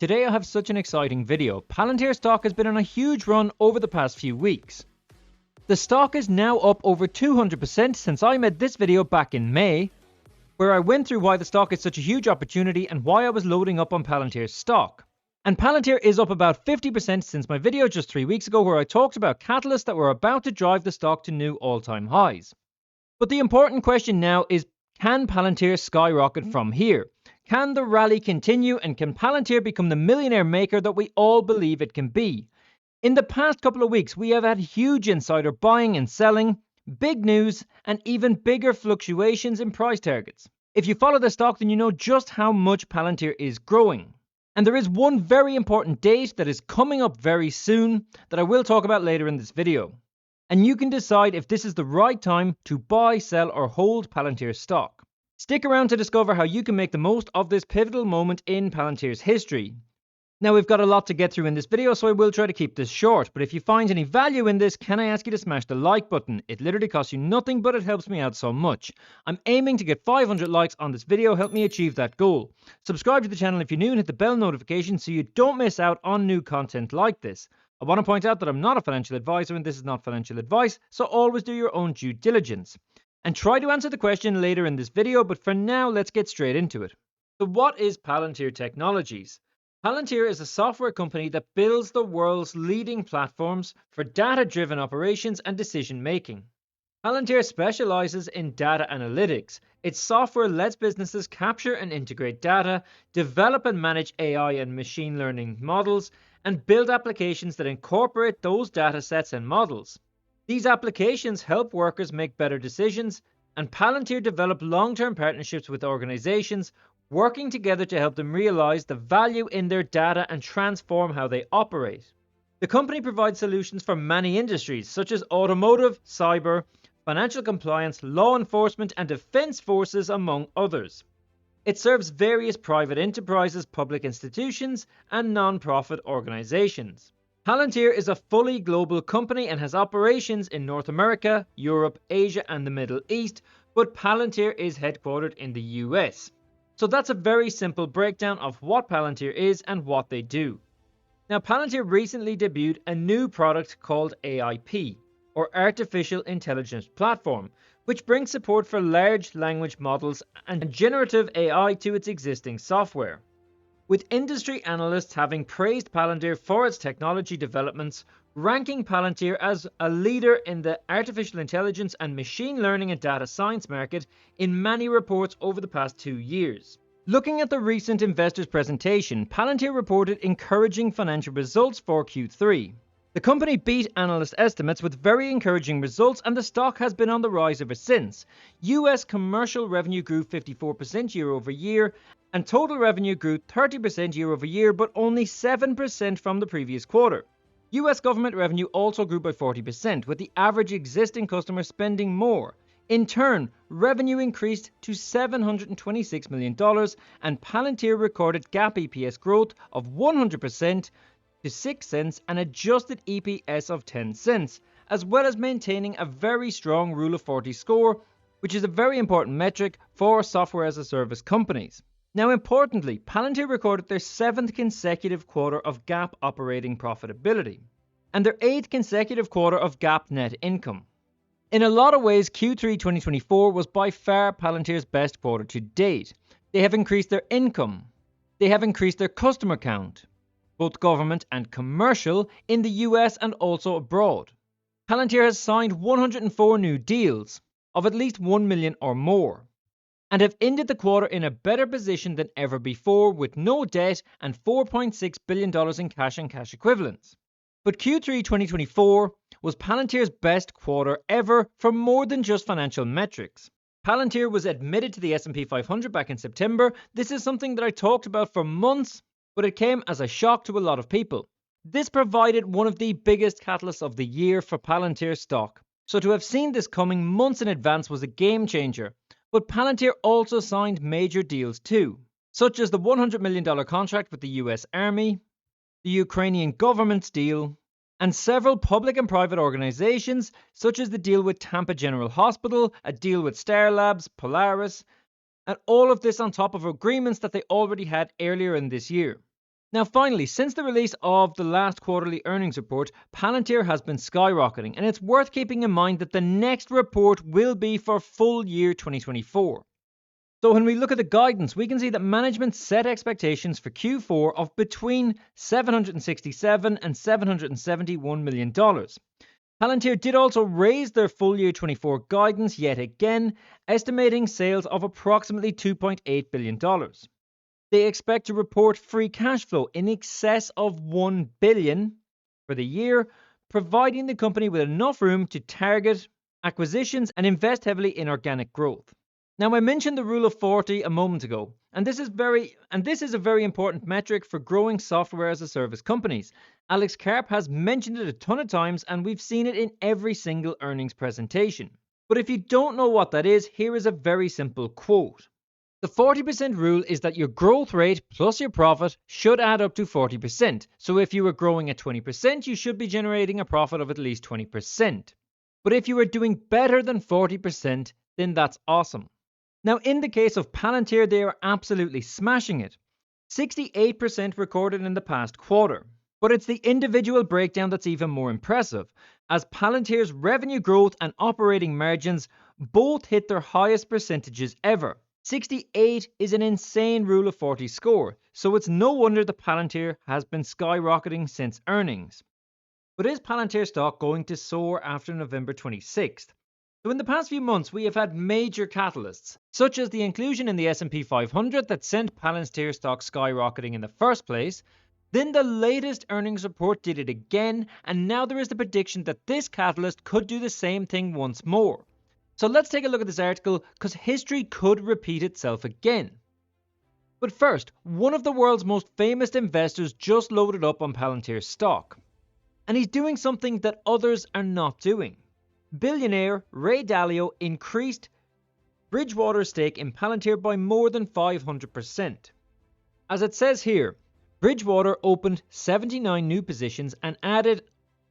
Today I have such an exciting video. Palantir stock has been on a huge run over the past few weeks. The stock is now up over 200% since I made this video back in May, where I went through why the stock is such a huge opportunity and why I was loading up on Palantir's stock. And Palantir is up about 50% since my video just 3 weeks ago where I talked about catalysts that were about to drive the stock to new all-time highs. But the important question now is, can Palantir skyrocket from here? Can the rally continue and can Palantir become the millionaire maker that we all believe it can be? In the past couple of weeks, we have had huge insider buying and selling, big news, and even bigger fluctuations in price targets. If you follow the stock, then you know just how much Palantir is growing. And there is one very important date that is coming up very soon that I will talk about later in this video. And you can decide if this is the right time to buy, sell, or hold Palantir stock. Stick around to discover how you can make the most of this pivotal moment in Palantir's history. Now, we've got a lot to get through in this video, so I will try to keep this short, but if you find any value in this, can I ask you to smash the like button? It literally costs you nothing, but it helps me out so much. I'm aiming to get 500 likes on this video. Help me achieve that goal. Subscribe to the channel if you're new and hit the bell notification so you don't miss out on new content like this. I want to point out that I'm not a financial advisor and this is not financial advice, so always do your own due diligence. And try to answer the question later in this video, but for now, let's get straight into it. So what is Palantir Technologies? Palantir is a software company that builds the world's leading platforms for data-driven operations and decision-making. Palantir specializes in data analytics. Its software lets businesses capture and integrate data, develop and manage AI and machine learning models, and build applications that incorporate those data sets and models. These applications help workers make better decisions, and Palantir develop long-term partnerships with organizations working together to help them realize the value in their data and transform how they operate. The company provides solutions for many industries, such as automotive, cyber, financial compliance, law enforcement, and defense forces, among others. It serves various private enterprises, public institutions, and non-profit organizations. Palantir is a fully global company and has operations in North America, Europe, Asia, and the Middle East, but Palantir is headquartered in the US. So that's a very simple breakdown of what Palantir is and what they do. Now, Palantir recently debuted a new product called AIP, or Artificial Intelligence Platform, which brings support for large language models and generative AI to its existing software. With industry analysts having praised Palantir for its technology developments, ranking Palantir as a leader in the artificial intelligence and machine learning and data science market in many reports over the past 2 years. Looking at the recent investors presentation, Palantir reported encouraging financial results for Q3. The company beat analyst estimates with very encouraging results, and the stock has been on the rise ever since. US commercial revenue grew 54% year over year, and total revenue grew 30% year over year, but only 7% from the previous quarter. US government revenue also grew by 40%, with the average existing customer spending more. In turn, revenue increased to $726 million, and Palantir recorded GAAP EPS growth of 100% to 6 cents and adjusted EPS of 10 cents, as well as maintaining a very strong Rule of 40 score, which is a very important metric for software as a service companies. Now, importantly, Palantir recorded their 7th consecutive quarter of GAAP operating profitability, and their 8th consecutive quarter of GAAP net income. In a lot of ways, Q3 2024 was by far Palantir's best quarter to date. They have increased their income. They have increased their customer count, both government and commercial, in the US and also abroad. Palantir has signed 104 new deals of at least 1 million or more, and have ended the quarter in a better position than ever before with no debt and $4.6 billion in cash and cash equivalents. But Q3 2024 was Palantir's best quarter ever for more than just financial metrics. Palantir was admitted to the S&P 500 back in September. This is something that I talked about for months, but it came as a shock to a lot of people. This provided one of the biggest catalysts of the year for Palantir stock. So to have seen this coming months in advance was a game changer. But Palantir also signed major deals too, such as the $100 million contract with the US Army, the Ukrainian government's deal, and several public and private organizations, such as the deal with Tampa General Hospital, a deal with Star Labs, Polaris, and all of this on top of agreements that they already had earlier in this year. Now finally, since the release of the last quarterly earnings report, Palantir has been skyrocketing, and it's worth keeping in mind that the next report will be for full year 2024. So when we look at the guidance, we can see that management set expectations for Q4 of between $767 and $771 million. Palantir did also raise their full year 24 guidance yet again, estimating sales of approximately $2.8 billion. They expect to report free cash flow in excess of $1 billion for the year, providing the company with enough room to target acquisitions and invest heavily in organic growth. Now, I mentioned the rule of 40 a moment ago, and this is a very important metric for growing software as a service companies. Alex Karp has mentioned it a ton of times, and we've seen it in every single earnings presentation. But if you don't know what that is, here is a very simple quote. The 40% rule is that your growth rate plus your profit should add up to 40%. So if you were growing at 20%, you should be generating a profit of at least 20%. But if you are doing better than 40%, then that's awesome. Now, in the case of Palantir, they are absolutely smashing it. 68% recorded in the past quarter. But it's the individual breakdown that's even more impressive, as Palantir's revenue growth and operating margins both hit their highest percentages ever. 68 is an insane rule of 40 score, so it's no wonder that Palantir has been skyrocketing since earnings. But is Palantir stock going to soar after November 26th? So in the past few months, we have had major catalysts, such as the inclusion in the S&P 500 that sent Palantir stock skyrocketing in the first place. Then the latest earnings report did it again, and now there is the prediction that this catalyst could do the same thing once more. So let's take a look at this article, because history could repeat itself again. But first, one of the world's most famous investors just loaded up on Palantir stock. And he's doing something that others are not doing. Billionaire Ray Dalio increased Bridgewater's stake in Palantir by more than 500%. As it says here, Bridgewater opened 79 new positions and added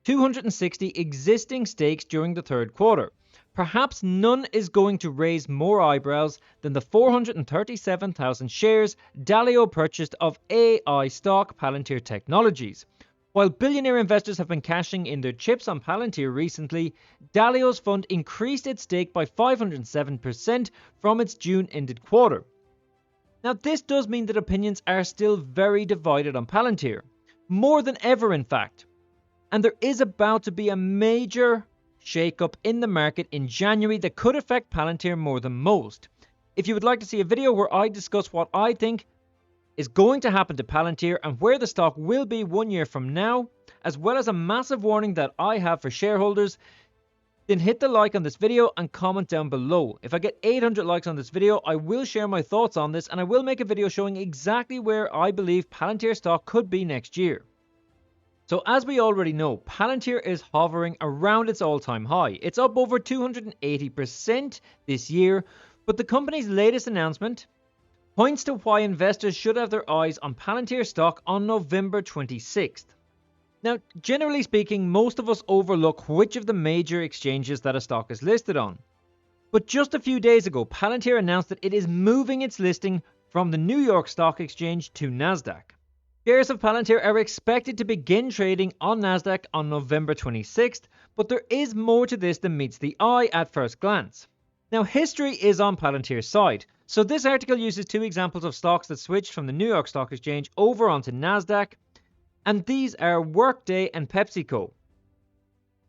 260 existing stakes during the third quarter. Perhaps none is going to raise more eyebrows than the 437,000 shares Dalio purchased of AI stock Palantir Technologies. While billionaire investors have been cashing in their chips on Palantir recently, Dalio's fund increased its stake by 507% from its June-ended quarter. Now, this does mean that opinions are still very divided on Palantir, more than ever in fact. And there is about to be a major shake-up in the market in January that could affect Palantir more than most. If you would like to see a video where I discuss what I think is going to happen to Palantir and where the stock will be 1 year from now, as well as a massive warning that I have for shareholders, then hit the like on this video and comment down below. If I get 800 likes on this video, I will share my thoughts on this, and I will make a video showing exactly where I believe Palantir stock could be next year. So as we already know, Palantir is hovering around its all-time high. It's up over 280% this year, but the company's latest announcement points to why investors should have their eyes on Palantir stock on November 26th. Now, generally speaking, most of us overlook which of the major exchanges that a stock is listed on. But just a few days ago, Palantir announced that it is moving its listing from the New York Stock Exchange to NASDAQ. Shares of Palantir are expected to begin trading on NASDAQ on November 26th, but there is more to this than meets the eye at first glance. Now, history is on Palantir's side, so this article uses two examples of stocks that switched from the New York Stock Exchange over onto NASDAQ, and these are Workday and PepsiCo.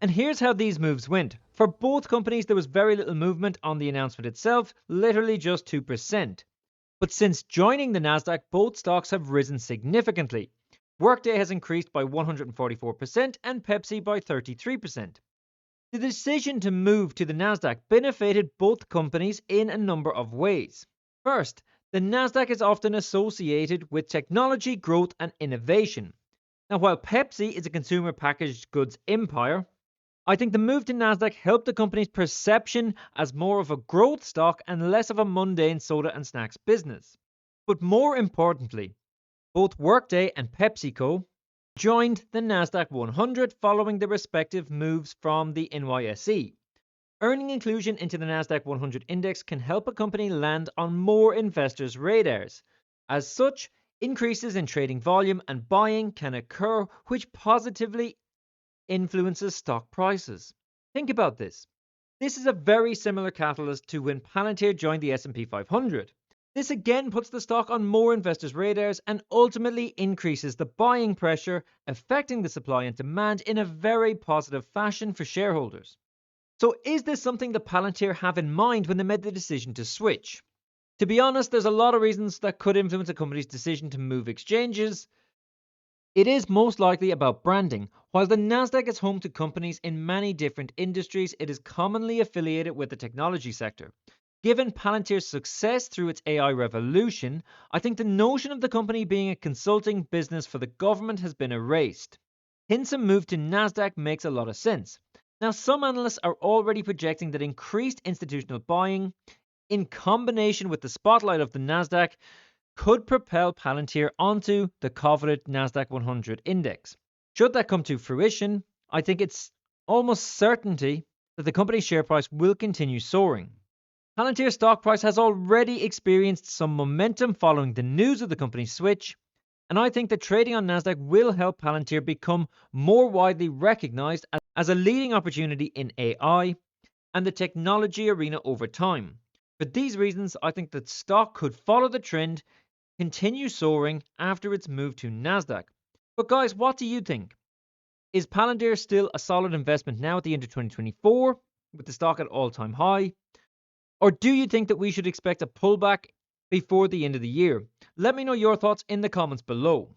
And here's how these moves went. For both companies, there was very little movement on the announcement itself, literally just 2%. But since joining the NASDAQ, both stocks have risen significantly. Workday has increased by 144% and Pepsi by 33%. The decision to move to the NASDAQ benefited both companies in a number of ways. First, the NASDAQ is often associated with technology, growth, and innovation. Now, while Pepsi is a consumer packaged goods empire, I think the move to NASDAQ helped the company's perception as more of a growth stock and less of a mundane soda and snacks business. But more importantly, both Workday and PepsiCo joined the NASDAQ 100 following their respective moves from the NYSE. Earning inclusion into the NASDAQ 100 index can help a company land on more investors' radars. As such, Increases in trading volume and buying can occur, which positively influences stock prices. Think about this. This is a very similar catalyst to when Palantir joined the S&P 500. This again puts the stock on more investors' radars and ultimately increases the buying pressure, affecting the supply and demand in a very positive fashion for shareholders. So is this something that Palantir have in mind when they made the decision to switch? To be honest, there's a lot of reasons that could influence a company's decision to move exchanges. It is most likely about branding. While the Nasdaq is home to companies in many different industries, it is commonly affiliated with the technology sector. Given Palantir's success through its AI revolution, I think the notion of the company being a consulting business for the government has been erased. Hence, a move to Nasdaq makes a lot of sense. Now, some analysts are already projecting that increased institutional buying, in combination with the spotlight of the Nasdaq, could propel Palantir onto the coveted Nasdaq 100 index. Should that come to fruition, I think it's almost certainty that the company's share price will continue soaring. Palantir's stock price has already experienced some momentum following the news of the company's switch, and I think that trading on Nasdaq will help Palantir become more widely recognized as a leading opportunity in AI and the technology arena over time. For these reasons, I think that stock could follow the trend, continue soaring after its move to Nasdaq. But guys, what do you think? Is Palantir still a solid investment now at the end of 2024 with the stock at all-time high? Or do you think that we should expect a pullback before the end of the year? Let me know your thoughts in the comments below.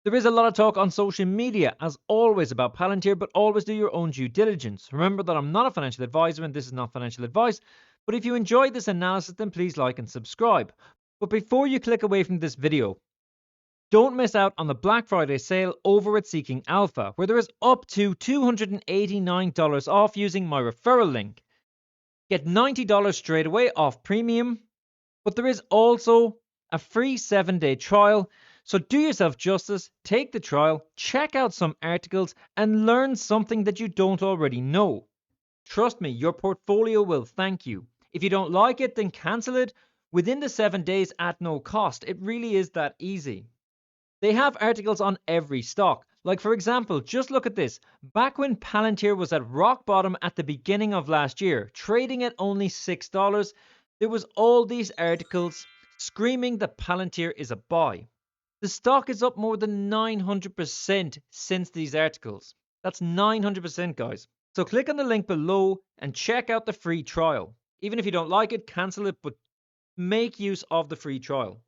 There is a lot of talk on social media, as always, about Palantir, but always do your own due diligence. Remember that I'm not a financial advisor and this is not financial advice, but if you enjoyed this analysis, then please like and subscribe. But before you click away from this video, don't miss out on the Black Friday sale over at Seeking Alpha, where there is up to $289 off using my referral link. Get $90 straight away off premium, but there is also a free 7-day trial. So do yourself justice, take the trial, check out some articles, and learn something that you don't already know. Trust me, your portfolio will thank you. If you don't like it, then cancel it within the 7 days at no cost. It really is that easy. They have articles on every stock. Like for example, just look at this. Back when Palantir was at rock bottom at the beginning of last year, trading at only $6, there was all these articles screaming that Palantir is a buy. The stock is up more than 900% since these articles. That's 900%, guys. So click on the link below and check out the free trial. Even if you don't like it, cancel it, but make use of the free trial.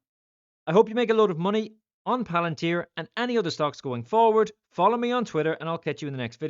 I hope you make a load of money on Palantir and any other stocks going forward. Follow me on Twitter and I'll catch you in the next video.